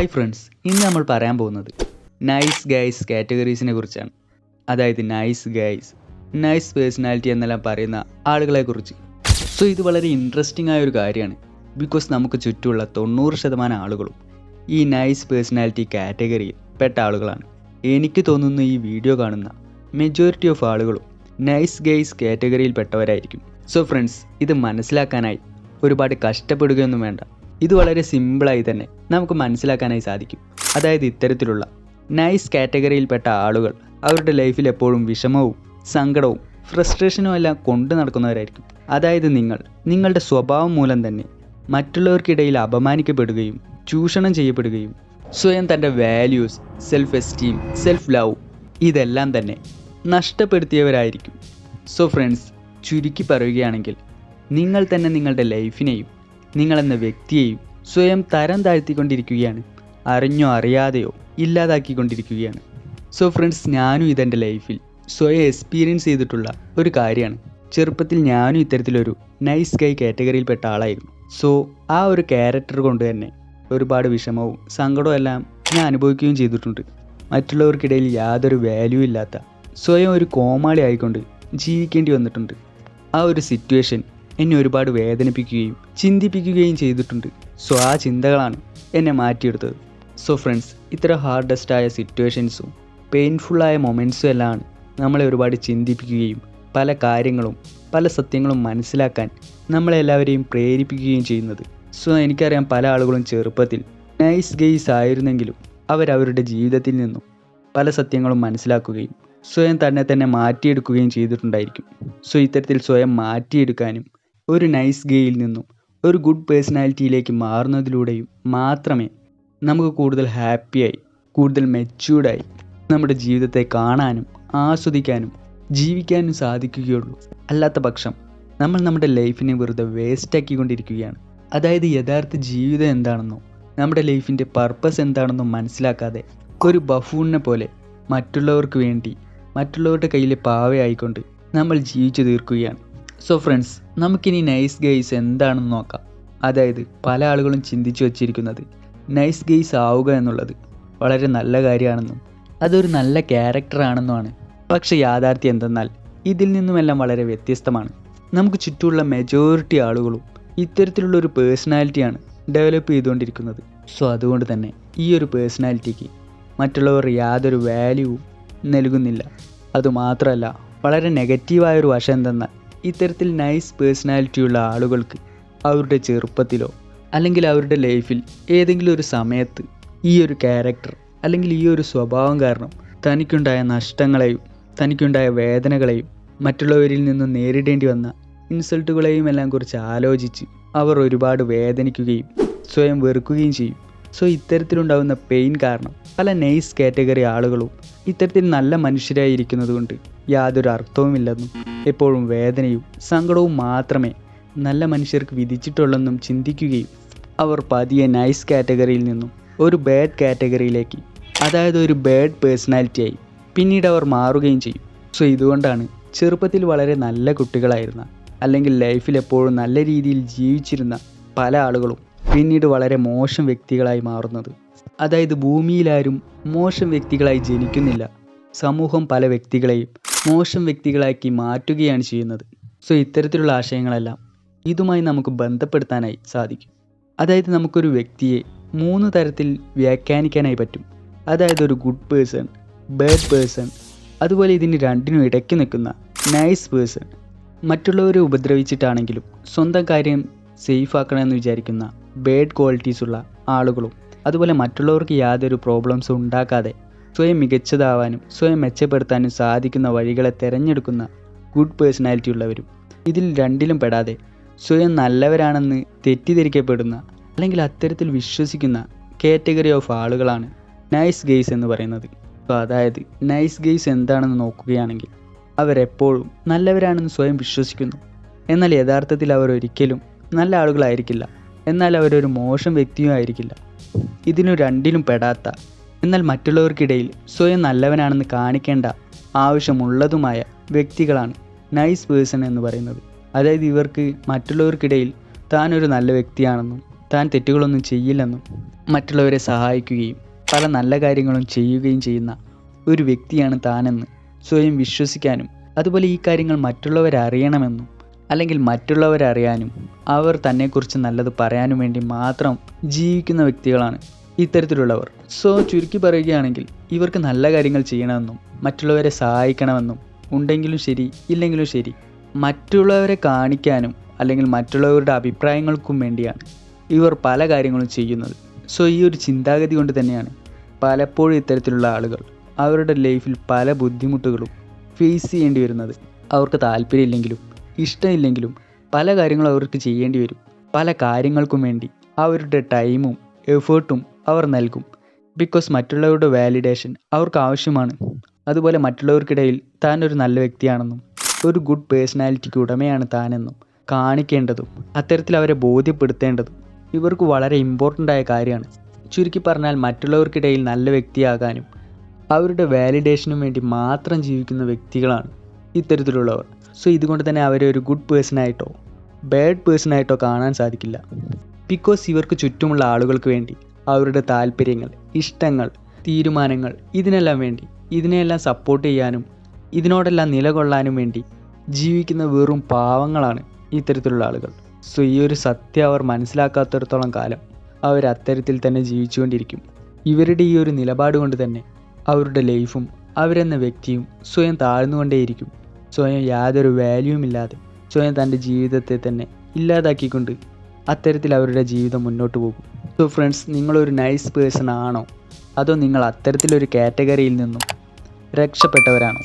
Hi friends, ഇന്ന് നമ്മൾ പറയാൻ പോകുന്നത് നൈസ് ഗൈസ് കാറ്റഗറീസിനെ കുറിച്ചാണ്. അതായത് നൈസ് ഗൈസ്, നൈസ് പേഴ്സണാലിറ്റി എന്നെല്ലാം പറയുന്ന ആളുകളെക്കുറിച്ച്. സോ ഇത് വളരെ ഇൻട്രസ്റ്റിംഗ് ആയ ഒരു കാര്യമാണ്. ബിക്കോസ് നമുക്ക് ചുറ്റുമുള്ള 90% ആളുകളും ഈ നൈസ് പേഴ്സണാലിറ്റി കാറ്റഗറിയിൽ പെട്ട ആളുകളാണ്. എനിക്ക് തോന്നുന്നു ഈ വീഡിയോ കാണുന്ന മെജോറിറ്റി ഓഫ് ആളുകളും നൈസ് ഗൈസ് കാറ്റഗറിയിൽ പെട്ടവരായിരിക്കും. സോ ഫ്രണ്ട്സ്, ഇത് മനസ്സിലാക്കാനായി ഒരുപാട് കഷ്ടപ്പെടുകയൊന്നും വേണ്ട. ഇത് വളരെ സിമ്പിളായി തന്നെ നമുക്ക് മനസ്സിലാക്കാനായി സാധിക്കും. അതായത് ഇത്തരത്തിലുള്ള നൈസ് കാറ്റഗറിയിൽപ്പെട്ട ആളുകൾ അവരുടെ ലൈഫിൽ എപ്പോഴും വിഷമവും സങ്കടവും ഫ്രസ്ട്രേഷനും എല്ലാം കൊണ്ടു നടക്കുന്നവരായിരിക്കും. അതായത് നിങ്ങളുടെ സ്വഭാവം മൂലം തന്നെ മറ്റുള്ളവർക്കിടയിൽ അപമാനിക്കപ്പെടുകയും ചൂഷണം ചെയ്യപ്പെടുകയും സ്വയം തൻ്റെ values, self esteem, self love ഇതെല്ലാം തന്നെ നഷ്ടപ്പെടുത്തിയവരായിരിക്കും. സോ ഫ്രണ്ട്സ്, ചുരുക്കി പറയുകയാണെങ്കിൽ നിങ്ങൾ തന്നെ നിങ്ങളുടെ ലൈഫിനെയും നിങ്ങളെന്ന വ്യക്തിയെയും സ്വയം തരം താഴ്ത്തിക്കൊണ്ടിരിക്കുകയാണ്. അറിഞ്ഞോ അറിയാതെയോ ഇല്ലാതാക്കിക്കൊണ്ടിരിക്കുകയാണ്. സോ ഫ്രണ്ട്സ്, ഞാനും ഇതെൻ്റെ ലൈഫിൽ സ്വയം എക്സ്പീരിയൻസ് ചെയ്തിട്ടുള്ള ഒരു കാര്യമാണ്. ചെറുപ്പത്തിൽ ഞാനും ഇത്തരത്തിലൊരു നൈസ് ഗൈ കാറ്റഗറിയിൽപ്പെട്ട ആളായിരുന്നു. സോ ആ ഒരു ക്യാരക്ടർ കൊണ്ട് തന്നെ ഒരുപാട് വിഷമവും സങ്കടവും എല്ലാം ഞാൻ അനുഭവിക്കുകയും ചെയ്തിട്ടുണ്ട്. മറ്റുള്ളവർക്കിടയിൽ യാതൊരു വാല്യൂ ഇല്ലാത്ത സ്വയം ഒരു കോമാളി ആയിക്കൊണ്ട് ജീവിക്കേണ്ടി വന്നിട്ടുണ്ട്. ആ ഒരു സിറ്റുവേഷൻ എന്നെ ഒരുപാട് വേദനിപ്പിക്കുകയും ചിന്തിപ്പിക്കുകയും ചെയ്തിട്ടുണ്ട്. സോ ആ ചിന്തകളാണ് എന്നെ മാറ്റിയെടുത്തത്. സോ ഫ്രണ്ട്സ്, ഇത്ര ഹാർഡസ്റ്റായ സിറ്റുവേഷൻസും പെയിൻഫുള്ളായ മൊമെൻറ്റ്സും എല്ലാമാണ് നമ്മളെ ഒരുപാട് ചിന്തിപ്പിക്കുകയും പല കാര്യങ്ങളും പല സത്യങ്ങളും മനസ്സിലാക്കാൻ നമ്മളെല്ലാവരെയും പ്രേരിപ്പിക്കുകയും ചെയ്യുന്നത്. സോ എനിക്കറിയാം, പല ആളുകളും ചെറുപ്പത്തിൽ നൈസ് ഗെയ്സ് ആയിരുന്നെങ്കിലും അവരവരുടെ ജീവിതത്തിൽ നിന്നും പല സത്യങ്ങളും മനസ്സിലാക്കുകയും സ്വയം തന്നെ മാറ്റിയെടുക്കുകയും ചെയ്തിട്ടുണ്ടായിരിക്കും. സോ ഇത്തരത്തിൽ സ്വയം മാറ്റിയെടുക്കാനും ഒരു നൈസ് ഗേയിൽ നിന്നും ഒരു ഗുഡ് പേഴ്സണാലിറ്റിയിലേക്ക് മാറുന്നതിലൂടെയും മാത്രമേ നമുക്ക് കൂടുതൽ ഹാപ്പിയായി, കൂടുതൽ മെച്യൂർഡായി നമ്മുടെ ജീവിതത്തെ കാണാനും ആസ്വദിക്കാനും ജീവിക്കാനും സാധിക്കുകയുള്ളൂ. അല്ലാത്ത പക്ഷം നമ്മൾ നമ്മുടെ ലൈഫിനെ വെറുതെ വേസ്റ്റാക്കിക്കൊണ്ടിരിക്കുകയാണ്. അതായത് യഥാർത്ഥ ജീവിതം എന്താണെന്നോ നമ്മുടെ ലൈഫിൻ്റെ പർപ്പസ് എന്താണെന്നോ മനസ്സിലാക്കാതെ ഒരു ബഫൂണിനെ പോലെ മറ്റുള്ളവർക്ക് വേണ്ടി മറ്റുള്ളവരുടെ കയ്യിലെ പാവയായിക്കൊണ്ട് നമ്മൾ ജീവിച്ചു തീർക്കുകയാണ്. സോ ഫ്രണ്ട്സ്, നമുക്കിനി നൈസ് ഗെയ്സ് എന്താണെന്ന് നോക്കാം. അതായത് പല ആളുകളും ചിന്തിച്ചു വച്ചിരിക്കുന്നത് നൈസ് ഗെയ്സ് ആവുക എന്നുള്ളത് വളരെ നല്ല കാര്യമാണെന്നും അതൊരു നല്ല ക്യാരക്ടറാണെന്നുമാണ്. പക്ഷേ യാഥാർത്ഥ്യം എന്തെന്നാൽ ഇതിൽ നിന്നുമെല്ലാം വളരെ വ്യത്യസ്തമാണ്. നമുക്ക് ചുറ്റുമുള്ള മെജോറിറ്റി ആളുകളും ഇത്തരത്തിലുള്ളൊരു പേഴ്സണാലിറ്റിയാണ് ഡെവലപ്പ് ചെയ്തുകൊണ്ടിരിക്കുന്നത്. സോ അതുകൊണ്ട് തന്നെ ഈ ഒരു പേഴ്സണാലിറ്റിക്ക് മറ്റുള്ളവർ യാതൊരു വാല്യൂവും നൽകുന്നില്ല. അതുമാത്രമല്ല, വളരെ നെഗറ്റീവായൊരു വശം എന്തെന്നാൽ ഇത്തരത്തിൽ നൈസ് പേഴ്സണാലിറ്റിയുള്ള ആളുകൾക്ക് അവരുടെ ചെറുപ്പത്തിലോ അല്ലെങ്കിൽ അവരുടെ ലൈഫിൽ ഏതെങ്കിലും ഒരു സമയത്ത് ഈ ഒരു ക്യാരക്ടർ അല്ലെങ്കിൽ ഈ ഒരു സ്വഭാവം കാരണം തനിക്കുണ്ടായ നഷ്ടങ്ങളെയും തനിക്കുണ്ടായ വേദനകളെയും മറ്റുള്ളവരിൽ നിന്നും നേരിടേണ്ടി വന്ന ഇൻസൾട്ടുകളെയും എല്ലാം കുറിച്ച് ആലോചിച്ച് അവർ ഒരുപാട് വേദനിക്കുകയും സ്വയം വെറുക്കുകയും ചെയ്യും. സോ ഇത്തരത്തിലുണ്ടാകുന്ന പെയിൻ കാരണം പല നൈസ് കാറ്റഗറി ആളുകളും ഇത്തരത്തിൽ നല്ല മനുഷ്യരായിരിക്കുന്നത് കൊണ്ട് യാതൊരു അർത്ഥവുമില്ലെന്നും എപ്പോഴും വേദനയും സങ്കടവും മാത്രമേ നല്ല മനുഷ്യർക്ക് വിധിച്ചിട്ടുള്ളെന്നും ചിന്തിക്കുകയും അവർ പതിയെ നൈസ് കാറ്റഗറിയിൽ നിന്നും ഒരു ബാഡ് കാറ്റഗറിയിലേക്ക്, അതായത് ഒരു ബാഡ് പേഴ്സണാലിറ്റിയായി പിന്നീട് അവർ മാറുകയും ചെയ്യും. സോ ഇതുകൊണ്ടാണ് ചെറുപ്പത്തിൽ വളരെ നല്ല കുട്ടികളായിരുന്ന അല്ലെങ്കിൽ ലൈഫിൽ എപ്പോഴും നല്ല രീതിയിൽ ജീവിച്ചിരുന്ന പല ആളുകളും പിന്നീട് വളരെ മോശം വ്യക്തികളായി മാറുന്നത്. അതായത് ഭൂമിയിലാരും മോശം വ്യക്തികളായി ജനിക്കുന്നില്ല. സമൂഹം പല വ്യക്തികളെയും മോശം വ്യക്തികളാക്കി മാറ്റുകയാണ് ചെയ്യുന്നത്. സോ ഇത്തരത്തിലുള്ള ആശയങ്ങളെല്ലാം ഇതുമായി നമുക്ക് ബന്ധപ്പെടുത്താനായി സാധിക്കും. അതായത് നമുക്കൊരു വ്യക്തിയെ 3 തരത്തിൽ വ്യാഖ്യാനിക്കാനായി പറ്റും. അതായത് ഒരു ഗുഡ് പേഴ്സൺ, ബാഡ് പേഴ്സൺ, അതുപോലെ ഇതിന് രണ്ടിനും ഇടയ്ക്ക് നിൽക്കുന്ന നൈസ് പേഴ്സൺ. മറ്റുള്ളവരെ ഉപദ്രവിച്ചിട്ടാണെങ്കിലും സ്വന്തം കാര്യം സേഫ് ആക്കണമെന്ന് വിചാരിക്കുന്ന ബാഡ് ക്വാളിറ്റീസ് ഉള്ള ആളുകളും, അതുപോലെ മറ്റുള്ളവർക്ക് യാതൊരു പ്രോബ്ലംസും ഉണ്ടാക്കാതെ സ്വയം മികച്ചതാവാനും സ്വയം മെച്ചപ്പെടുത്താനും സാധിക്കുന്ന വഴികളെ തിരഞ്ഞെടുക്കുന്ന ഗുഡ് പേഴ്സണാലിറ്റി ഉള്ളവരും. ഇതിൽ രണ്ടിലും പെടാതെ സ്വയം നല്ലവരാണെന്ന് തെറ്റിദ്ധരിക്കപ്പെടുന്ന അല്ലെങ്കിൽ അത്തരത്തിൽ വിശ്വസിക്കുന്ന കാറ്റഗറി ഓഫ് ആളുകളാണ് നൈസ് ഗെയ്സ് എന്ന് പറയുന്നത്. അപ്പോൾ അതായത് നൈസ് ഗെയ്സ് എന്താണെന്ന് നോക്കുകയാണെങ്കിൽ അവരെപ്പോഴും നല്ലവരാണെന്ന് സ്വയം വിശ്വസിക്കുന്നു. എന്നാൽ യഥാർത്ഥത്തിൽ അവർ ഒരിക്കലും നല്ല ആളുകളായിരിക്കില്ല. എന്നാൽ അവരൊരു മോശം വ്യക്തിയും ആയിരിക്കില്ല. ഇതിനു രണ്ടിലും പെടാത്ത, എന്നാൽ മറ്റുള്ളവർക്കിടയിൽ സ്വയം നല്ലവനാണെന്ന് കാണിക്കേണ്ട ആവശ്യമുള്ളതുമായ വ്യക്തികളാണ് നൈസ് പേഴ്സൺ എന്ന് പറയുന്നത്. അതായത് ഇവർക്ക് മറ്റുള്ളവർക്കിടയിൽ താനൊരു നല്ല വ്യക്തിയാണെന്നും താൻ തെറ്റുകളൊന്നും ചെയ്യില്ലെന്നും മറ്റുള്ളവരെ സഹായിക്കുകയും പല നല്ല കാര്യങ്ങളും ചെയ്യുകയും ചെയ്യുന്ന ഒരു വ്യക്തിയാണ് താനെന്ന് സ്വയം വിശ്വസിക്കാനും അതുപോലെ ഈ കാര്യങ്ങൾ മറ്റുള്ളവരെ അറിയണമെന്നും അല്ലെങ്കിൽ മറ്റുള്ളവരറിയാനും അവർ തന്നെക്കുറിച്ച് നല്ലത് പറയാനും വേണ്ടി മാത്രം ജീവിക്കുന്ന വ്യക്തികളാണ് ഇത്തരത്തിലുള്ളവർ. സോ ചുരുക്കി പറയുകയാണെങ്കിൽ ഇവർക്ക് നല്ല കാര്യങ്ങൾ ചെയ്യണമെന്നും മറ്റുള്ളവരെ സഹായിക്കണമെന്നും ഉണ്ടെങ്കിലും ശരി ഇല്ലെങ്കിലും ശരി മറ്റുള്ളവരെ കാണിക്കാനും അല്ലെങ്കിൽ മറ്റുള്ളവരുടെ അഭിപ്രായങ്ങൾക്കും വേണ്ടിയാണ് ഇവർ പല കാര്യങ്ങളും ചെയ്യുന്നത്. സോ ഈ ഒരു ചിന്താഗതി കൊണ്ട് തന്നെയാണ് പലപ്പോഴും ഇത്തരത്തിലുള്ള ആളുകൾ അവരുടെ ലൈഫിൽ പല ബുദ്ധിമുട്ടുകളും ഫേസ് ചെയ്യേണ്ടി വരുന്നത്. അവർക്ക് താല്പര്യമില്ലെങ്കിലും ഇഷ്ടമില്ലെങ്കിലും പല കാര്യങ്ങളും അവർക്ക് ചെയ്യേണ്ടി വരും. പല കാര്യങ്ങൾക്കും വേണ്ടി അവരുടെ ടൈമും എഫേർട്ടും അവർ നൽകും. ബിക്കോസ് മറ്റുള്ളവരുടെ വാലിഡേഷൻ അവർക്ക് ആവശ്യമാണ്. അതുപോലെ മറ്റുള്ളവർക്കിടയിൽ താൻ ഒരു നല്ല വ്യക്തിയാണെന്നും ഒരു ഗുഡ് പേഴ്സണാലിറ്റിക്ക് ഉടമയാണ് താനെന്നും കാണിക്കേണ്ടതും അത്തരത്തിൽ അവരെ ബോധ്യപ്പെടുത്തേണ്ടതും ഇവർക്ക് വളരെ ഇമ്പോർട്ടൻ്റ് ആയ കാര്യമാണ്. ചുരുക്കി പറഞ്ഞാൽ മറ്റുള്ളവർക്കിടയിൽ നല്ല വ്യക്തിയാകാനും അവരുടെ വാലിഡേഷനും വേണ്ടി മാത്രം ജീവിക്കുന്ന വ്യക്തികളാണ് ഇത്തരത്തിലുള്ളവർ. സോ ഇതുകൊണ്ട് തന്നെ അവരെ ഒരു ഗുഡ് പേഴ്സണായിട്ടോ ബാഡ് പേഴ്സണായിട്ടോ കാണാൻ സാധിക്കില്ല. ബിക്കോസ് ഇവർക്ക് ചുറ്റുമുള്ള ആളുകൾക്ക് വേണ്ടി അവരുടെ താല്പര്യങ്ങൾ, ഇഷ്ടങ്ങൾ, തീരുമാനങ്ങൾ ഇതിനെല്ലാം സപ്പോർട്ട് ചെയ്യാനും ഇതിനോടെല്ലാം നിലകൊള്ളാനും വേണ്ടി ജീവിക്കുന്ന വെറും പാവങ്ങളാണ് ഇത്തരത്തിലുള്ള ആളുകൾ. സോ ഈ ഒരു സത്യം അവർ മനസ്സിലാക്കാത്തിടത്തോളം കാലം അവർ അത്തരത്തിൽ തന്നെ ജീവിച്ചുകൊണ്ടിരിക്കും. ഇവരുടെ ഈ ഒരു നിലപാട് കൊണ്ട് തന്നെ അവരുടെ ലൈഫും അവരെന്ന വ്യക്തിയും സ്വയം താഴ്ന്നുകൊണ്ടേയിരിക്കും. സ്വയം യാതൊരു വാല്യൂവും ഇല്ലാതെ സ്വയം തൻ്റെ ജീവിതത്തെ തന്നെ ഇല്ലാതാക്കിക്കൊണ്ട് അത്തരത്തിൽ അവരുടെ ജീവിതം മുന്നോട്ട് പോകും. സോ ഫ്രണ്ട്സ്, നിങ്ങളൊരു നൈസ് പേഴ്സൺ ആണോ അതോ നിങ്ങൾ അത്തരത്തിലൊരു കാറ്റഗറിയിൽ നിന്നും രക്ഷപ്പെട്ടവരാണോ?